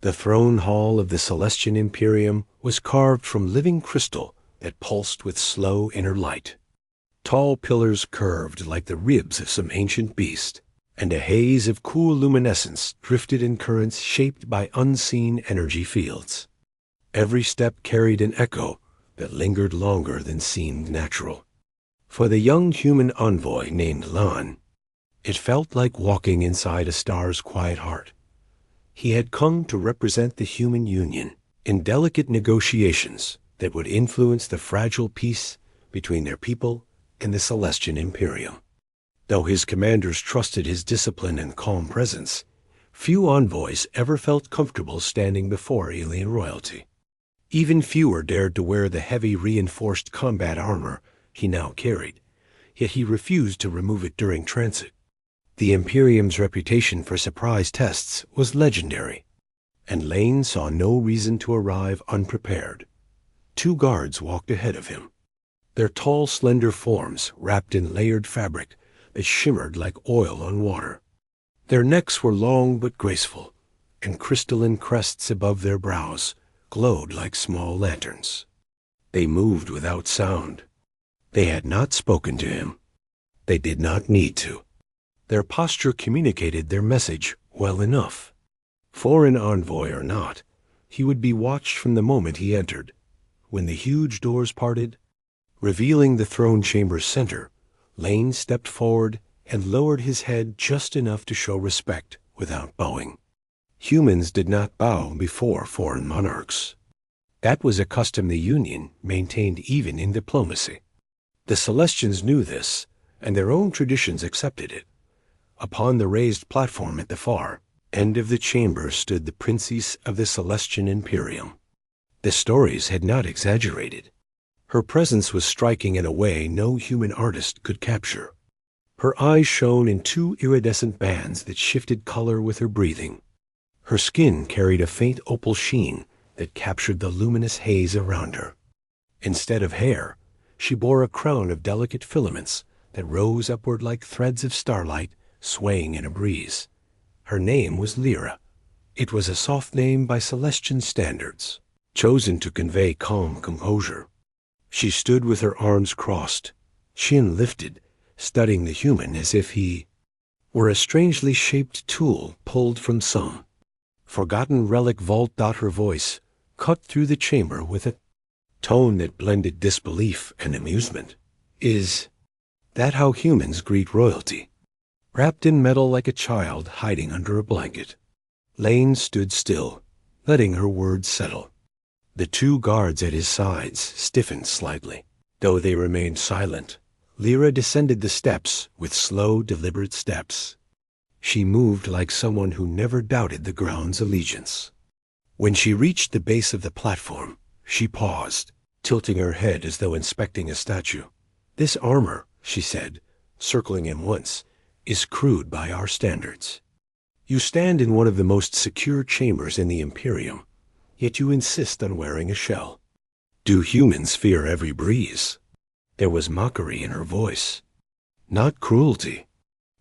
The throne hall of the Celestian Imperium was carved from living crystal that pulsed with slow inner light. Tall pillars curved like the ribs of some ancient beast, and a haze of cool luminescence drifted in currents shaped by unseen energy fields. Every step carried an echo that lingered longer than seemed natural. For the young human envoy named Lan, it felt like walking inside a star's quiet heart. He had come to represent the human union in delicate negotiations that would influence the fragile peace between their people and the Celestian Imperium. Though his commanders trusted his discipline and calm presence, few envoys ever felt comfortable standing before alien royalty. Even fewer dared to wear the heavy reinforced combat armor he now carried, yet he refused to remove it during transit. The Imperium's reputation for surprise tests was legendary, and Lane saw no reason to arrive unprepared. 2 guards walked ahead of him, their tall, slender forms wrapped in layered fabric that shimmered like oil on water. Their necks were long but graceful, and crystalline crests above their brows glowed like small lanterns. They moved without sound. They had not spoken to him. They did not need to. Their posture communicated their message well enough. Foreign envoy or not, he would be watched from the moment he entered. When the huge doors parted, revealing the throne chamber's center, Lane stepped forward and lowered his head just enough to show respect without bowing. Humans did not bow before foreign monarchs. That was a custom the Union maintained even in diplomacy. The Celestians knew this, and their own traditions accepted it. Upon the raised platform at the far end of the chamber stood the princess of the Celestian Imperium. The stories had not exaggerated. Her presence was striking in a way no human artist could capture. Her eyes shone in 2 iridescent bands that shifted color with her breathing. Her skin carried a faint opal sheen that captured the luminous haze around her. Instead of hair, she bore a crown of delicate filaments that rose upward like threads of starlight swaying in a breeze. Her name was Lyra. It was a soft name by Celestian standards, chosen to convey calm composure. She stood with her arms crossed, chin lifted, studying the human as if he were a strangely shaped tool pulled from some forgotten relic vault. Her voice cut through the chamber with a tone that blended disbelief and amusement. Is that how humans greet royalty? Wrapped in metal like a child hiding under a blanket. Lane stood still, letting her words settle. The 2 guards at his sides stiffened slightly. Though they remained silent, Lyra descended the steps with slow, deliberate steps. She moved like someone who never doubted the ground's allegiance. When she reached the base of the platform, she paused, tilting her head as though inspecting a statue. "This armor," she said, circling him once, "is crude by our standards. You stand in one of the most secure chambers in the Imperium, yet you insist on wearing a shell. Do humans fear every breeze?" There was mockery in her voice. Not cruelty.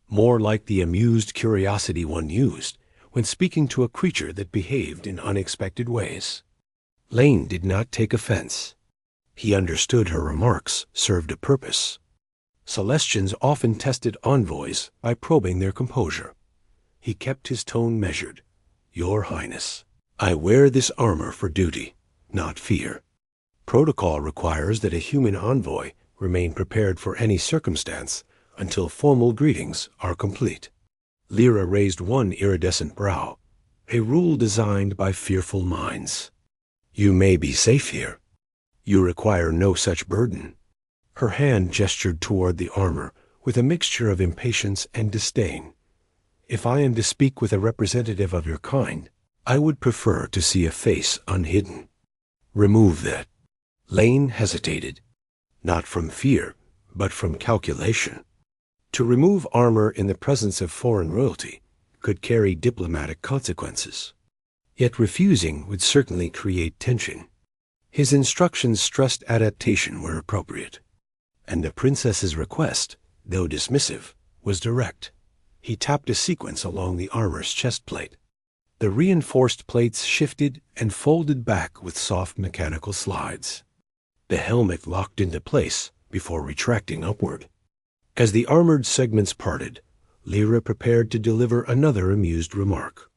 More like the amused curiosity one used when speaking to a creature that behaved in unexpected ways. Lane did not take offense. He understood her remarks served a purpose. Celestians often tested envoys by probing their composure. He kept his tone measured. "Your Highness, I wear this armor for duty, not fear. Protocol requires that a human envoy remain prepared for any circumstance until formal greetings are complete." Lyra raised one iridescent brow, a rule designed by fearful minds. "You may be safe here. You require no such burden." Her hand gestured toward the armor with a mixture of impatience and disdain. "If I am to speak with a representative of your kind, I would prefer to see a face unhidden. Remove that." Lane hesitated, not from fear, but from calculation. To remove armor in the presence of foreign royalty could carry diplomatic consequences. Yet refusing would certainly create tension. His instructions stressed adaptation where appropriate, and the princess's request, though dismissive, was direct. He tapped a sequence along the armor's chest plate. The reinforced plates shifted and folded back with soft mechanical slides. The helmet locked into place before retracting upward. As the armored segments parted, Lyra prepared to deliver another amused remark.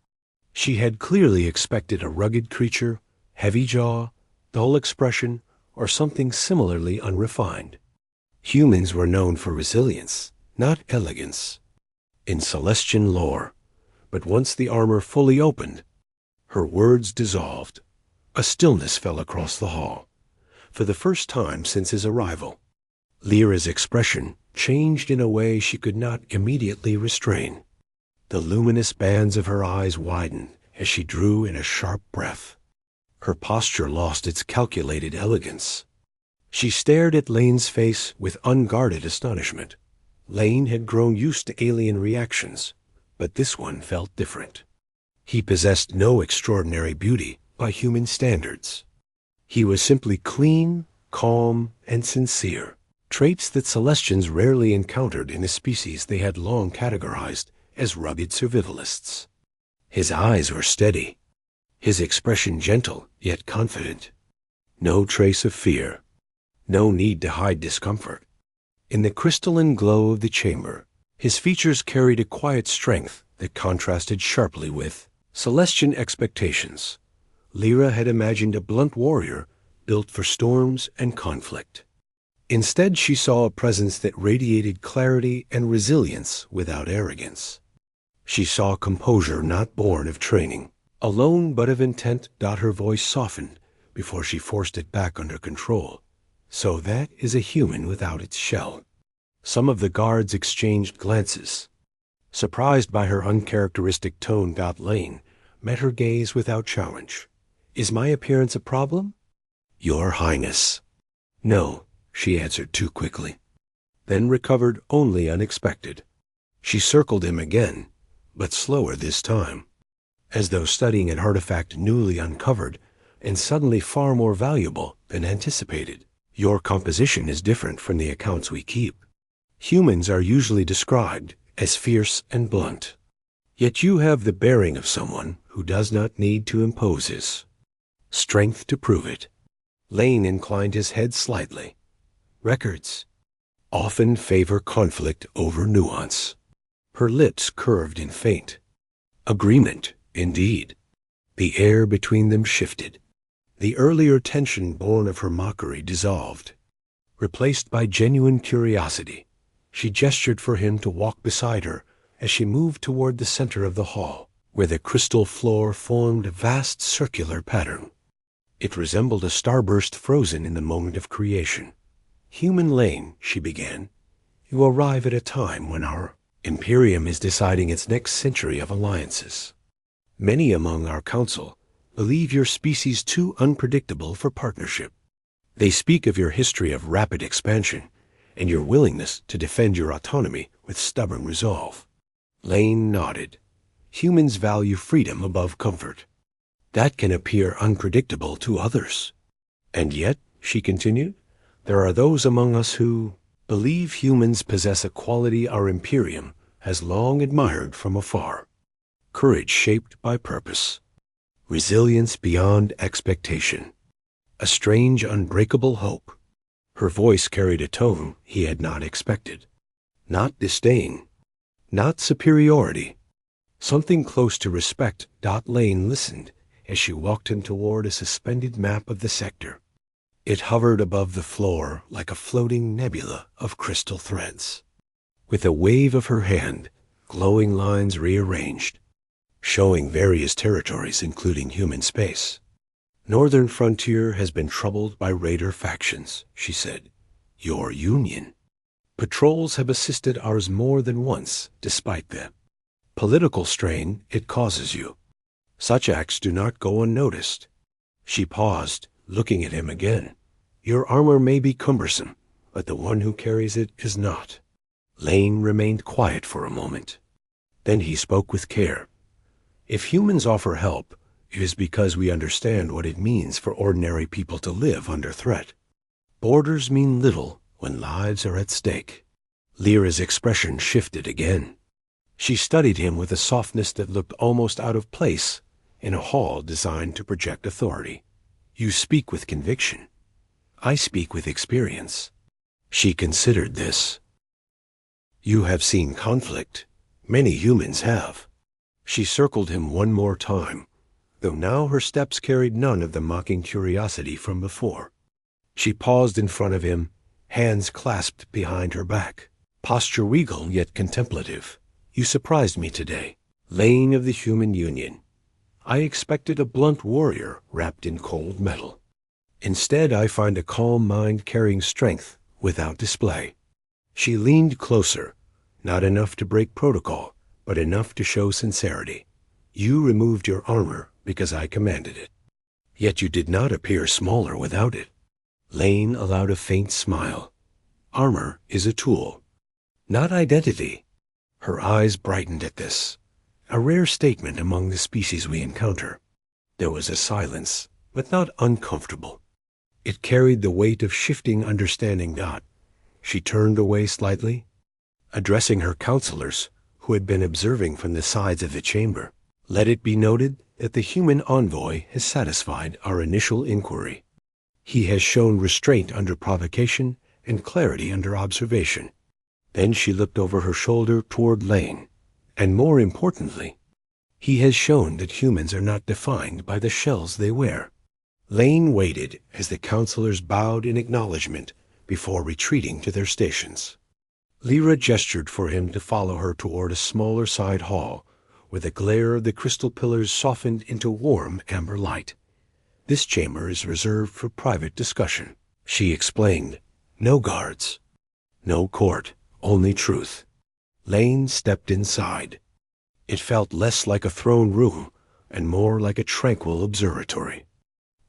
She had clearly expected a rugged creature, heavy jaw, dull expression, or something similarly unrefined. Humans were known for resilience, not elegance, in Celestian lore. But once the armor fully opened, her words dissolved. A stillness fell across the hall. For the first time since his arrival, Lyra's expression changed in a way she could not immediately restrain. The luminous bands of her eyes widened as she drew in a sharp breath. Her posture lost its calculated elegance. She stared at Lane's face with unguarded astonishment. Lane had grown used to alien reactions, but this one felt different. He possessed no extraordinary beauty by human standards. He was simply clean, calm, and sincere, traits that Celestians rarely encountered in a species they had long categorized as rugged survivalists. His eyes were steady, his expression gentle yet confident. No trace of fear, no need to hide discomfort. In the crystalline glow of the chamber, his features carried a quiet strength that contrasted sharply with Celestian expectations. Lyra had imagined a blunt warrior built for storms and conflict. Instead, she saw a presence that radiated clarity and resilience without arrogance. She saw composure not born of training, alone but of intent. Her voice softened before she forced it back under control. So that is a human without its shell. Some of the guards exchanged glances. Surprised by her uncharacteristic tone, Lane met her gaze without challenge. Is my appearance a problem? Your Highness. No, she answered too quickly, then recovered only unexpected. She circled him again, but slower this time, as though studying an artifact newly uncovered and suddenly far more valuable than anticipated. Your composition is different from the accounts we keep. Humans are usually described as fierce and blunt. Yet you have the bearing of someone who does not need to impose his strength to prove it. Lane inclined his head slightly. Records often favor conflict over nuance. Her lips curved in faint agreement, indeed. The air between them shifted. The earlier tension born of her mockery dissolved. Replaced by genuine curiosity, she gestured for him to walk beside her as she moved toward the center of the hall, where the crystal floor formed a vast circular pattern. It resembled a starburst frozen in the moment of creation. Human Lane, she began, you arrive at a time when our Imperium is deciding its next century of alliances. Many among our council believe your species too unpredictable for partnership. They speak of your history of rapid expansion and your willingness to defend your autonomy with stubborn resolve. Lane nodded. Humans value freedom above comfort. That can appear unpredictable to others. And yet, she continued, there are those among us who believe humans possess a quality our Imperium has long admired from afar. Courage shaped by purpose. Resilience beyond expectation. A strange, unbreakable hope. Her voice carried a tone he had not expected. Not disdain. Not superiority. Something close to respect. Lane listened as she walked him toward a suspended map of the sector. It hovered above the floor like a floating nebula of crystal threads. With a wave of her hand, glowing lines rearranged, showing various territories including human space. Northern frontier has been troubled by raider factions, she said. Your union. Patrols have assisted ours more than once, despite the political strain it causes you. Such acts do not go unnoticed. She paused, looking at him again. Your armor may be cumbersome, but the one who carries it is not. Lane remained quiet for a moment. Then he spoke with care. If humans offer help, it is because we understand what it means for ordinary people to live under threat. Borders mean little when lives are at stake. Lyra's expression shifted again. She studied him with a softness that looked almost out of place in a hall designed to project authority. You speak with conviction. I speak with experience. She considered this. You have seen conflict. Many humans have. She circled him one more time, though now her steps carried none of the mocking curiosity from before. She paused in front of him, hands clasped behind her back, posture regal yet contemplative. You surprised me today, Lane of the human union. I expected a blunt warrior wrapped in cold metal. Instead, I find a calm mind carrying strength without display. She leaned closer, not enough to break protocol, but enough to show sincerity. You removed your armor because I commanded it. Yet you did not appear smaller without it. Lane allowed a faint smile. Armor is a tool, not identity. Her eyes brightened at this, a rare statement among the species we encounter. There was a silence, but not uncomfortable. It carried the weight of shifting understanding. She turned away slightly, addressing her counselors, who had been observing from the sides of the chamber. Let it be noted that the human envoy has satisfied our initial inquiry. He has shown restraint under provocation and clarity under observation. Then she looked over her shoulder toward Lane, and more importantly, he has shown that humans are not defined by the shells they wear. Lane waited as the counselors bowed in acknowledgement before retreating to their stations. Lyra gestured for him to follow her toward a smaller side hall, where the glare of the crystal pillars softened into warm amber light. This chamber is reserved for private discussion, she explained. No guards, no court, only truth. Lane stepped inside. It felt less like a throne room and more like a tranquil observatory.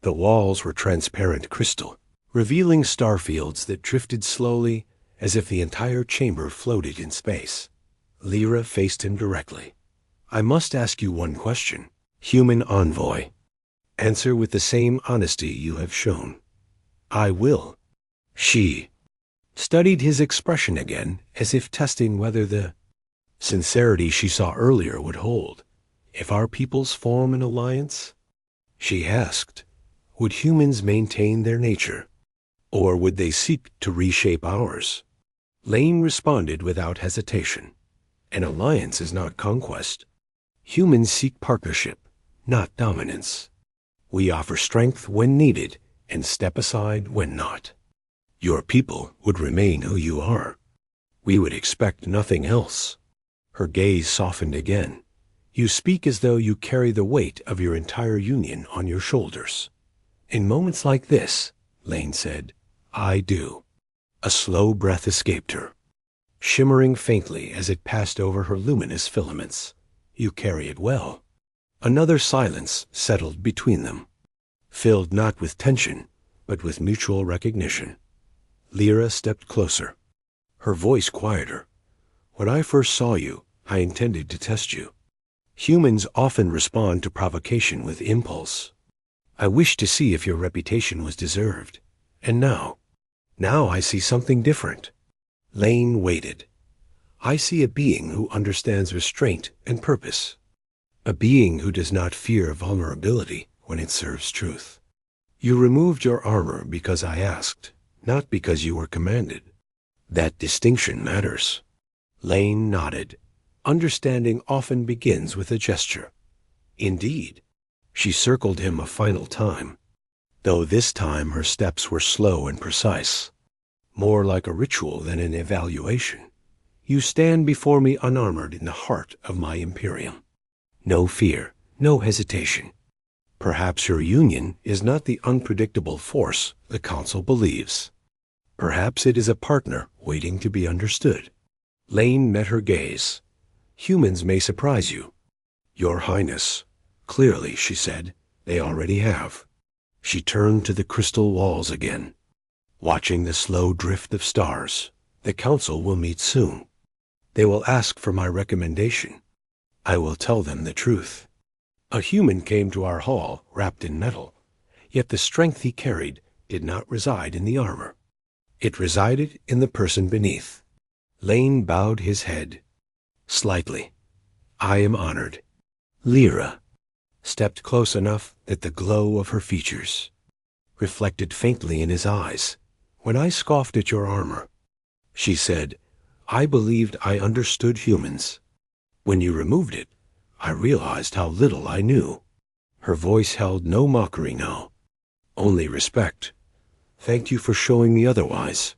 The walls were transparent crystal, revealing starfields that drifted slowly as if the entire chamber floated in space. Lyra faced him directly. I must ask you one question, human envoy. Answer with the same honesty you have shown. I will. She studied his expression again, as if testing whether the sincerity she saw earlier would hold. If our peoples form an alliance, she asked, would humans maintain their nature, or would they seek to reshape ours? Lane responded without hesitation. An alliance is not conquest. Humans seek partnership, not dominance. We offer strength when needed and step aside when not. Your people would remain who you are. We would expect nothing else. Her gaze softened again. You speak as though you carry the weight of your entire union on your shoulders. In moments like this, Lane said, I do. A slow breath escaped her, shimmering faintly as it passed over her luminous filaments. You carry it well. Another silence settled between them, filled not with tension, but with mutual recognition. Lyra stepped closer, her voice quieter. When I first saw you, I intended to test you. Humans often respond to provocation with impulse. I wished to see if your reputation was deserved. And now I see something different. Lane waited. I see a being who understands restraint and purpose. A being who does not fear vulnerability when it serves truth. You removed your armor because I asked, not because you were commanded. That distinction matters. Lane nodded. Understanding often begins with a gesture. Indeed. She circled him a final time, though this time her steps were slow and precise, more like a ritual than an evaluation. You stand before me unarmored in the heart of my imperium. No fear, no hesitation. Perhaps your union is not the unpredictable force the Council believes. Perhaps it is a partner waiting to be understood. Lane met her gaze. Humans may surprise you. Your Highness. Clearly, she said, they already have. She turned to the crystal walls again, watching the slow drift of stars. The Council will meet soon. They will ask for my recommendation. I will tell them the truth. A human came to our hall wrapped in metal, yet the strength he carried did not reside in the armor. It resided in the person beneath. Lane bowed his head, slightly. I am honored. Lyra stepped close enough that the glow of her features reflected faintly in his eyes. "When I scoffed at your armor," she said, "I believed I understood humans. When you removed it, I realized how little I knew." Her voice held no mockery now, only respect. "Thank you for showing me otherwise."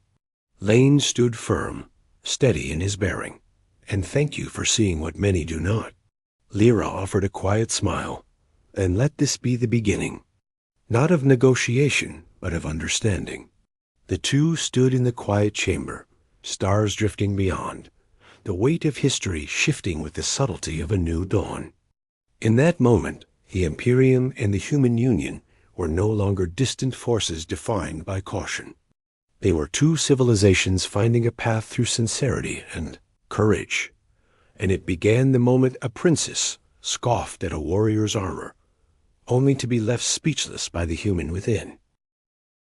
Lane stood firm, steady in his bearing. "And thank you for seeing what many do not." Lyra offered a quiet smile. "And let this be the beginning, not of negotiation, but of understanding." The two stood in the quiet chamber, stars drifting beyond, the weight of history shifting with the subtlety of a new dawn. In that moment, the Imperium and the human union were no longer distant forces defined by caution. They were two civilizations finding a path through sincerity and courage. And it began the moment a princess scoffed at a warrior's armor, only to be left speechless by the human within.